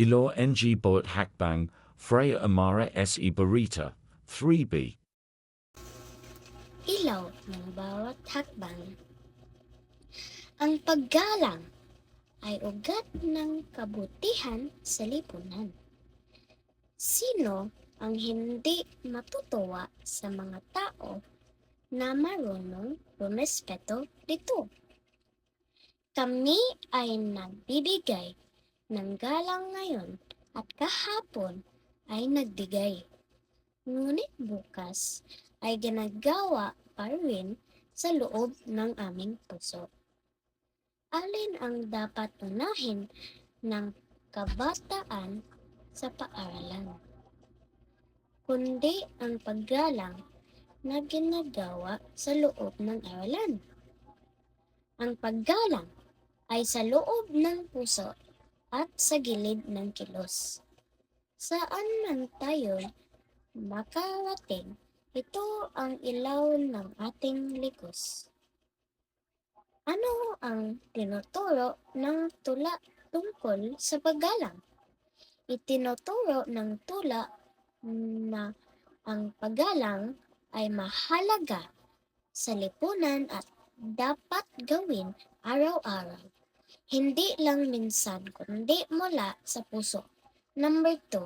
Ilo ng Boat Hakbang, Freya Amara se Barita, 3b. Ilaw ng bawat hakbang. Ang paggalang ay ugat ng kabutihan sa lipunan. Sino ang hindi matutuwa sa mga tao na marunong rumespeto dito? Kami ay nagbibigay ng galang ngayon at kahapon ay nagbigay. Ngunit bukas ay ginagawa pa rin sa loob ng aming puso. Alin ang dapat unahin ng kabataan sa paaralan, kundi ang paggalang na ginagawa sa loob ng aralan? Ang paggalang ay sa loob ng puso at sa gilid ng kilos. Saan man tayo makarating, ito ang ilaw ng ating likos. Ano ang tinuturo ng tula tungkol sa paggalang? Itinuturo ng tula na ang paggalang ay mahalaga sa lipunan at dapat gawin araw-araw. Hindi lang minsan kundi mula sa puso. Number 2.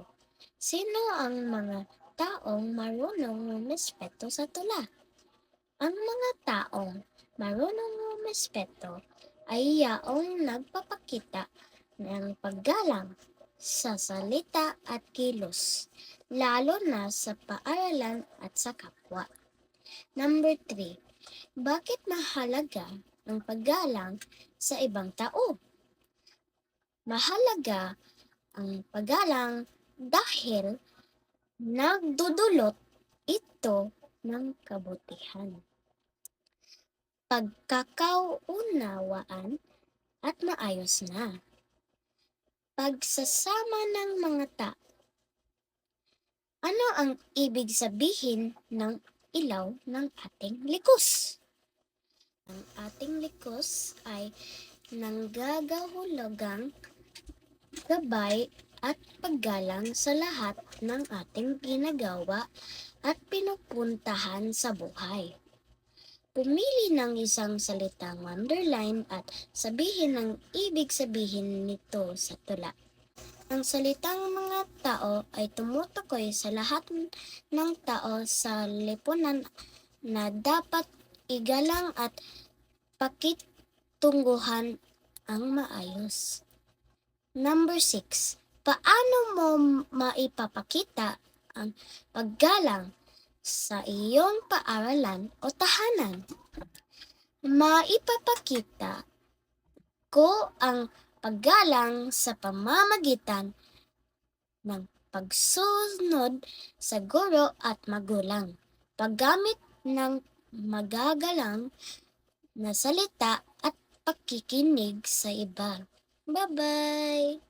Sino ang mga taong marunong rumespeto sa tula? Ang mga taong marunong rumespeto ay yaong nagpapakita ng paggalang sa salita at kilos, lalo na sa paaralan at sa kapwa. Number 3. Bakit mahalaga ang paggalang sa ibang tao? Mahalaga ang paggalang dahil nagdudulot ito ng kabutihan, pagkakaunawaan at maayos na pagsasama ng mga tao. Ano ang ibig sabihin ng ilaw ng ating likos? Ang ating likos ay nanggagahulugang gabay at paggalang sa lahat ng ating ginagawa at pinupuntahan sa buhay. Pumili ng isang salitang underline at sabihin ang ibig sabihin nito sa tula. Ang salitang mga tao ay tumutukoy sa lahat ng tao sa lipunan na dapat igalang at pakitungguhan ang maayos. Number 6. Paano mo maipapakita ang paggalang sa iyong paaralan o tahanan? Maipapakita ko ang paggalang sa pamamagitan ng pagsunod sa guro at magulang, paggamit ng magagalang na salita at pakikinig sa iba. Bye-bye!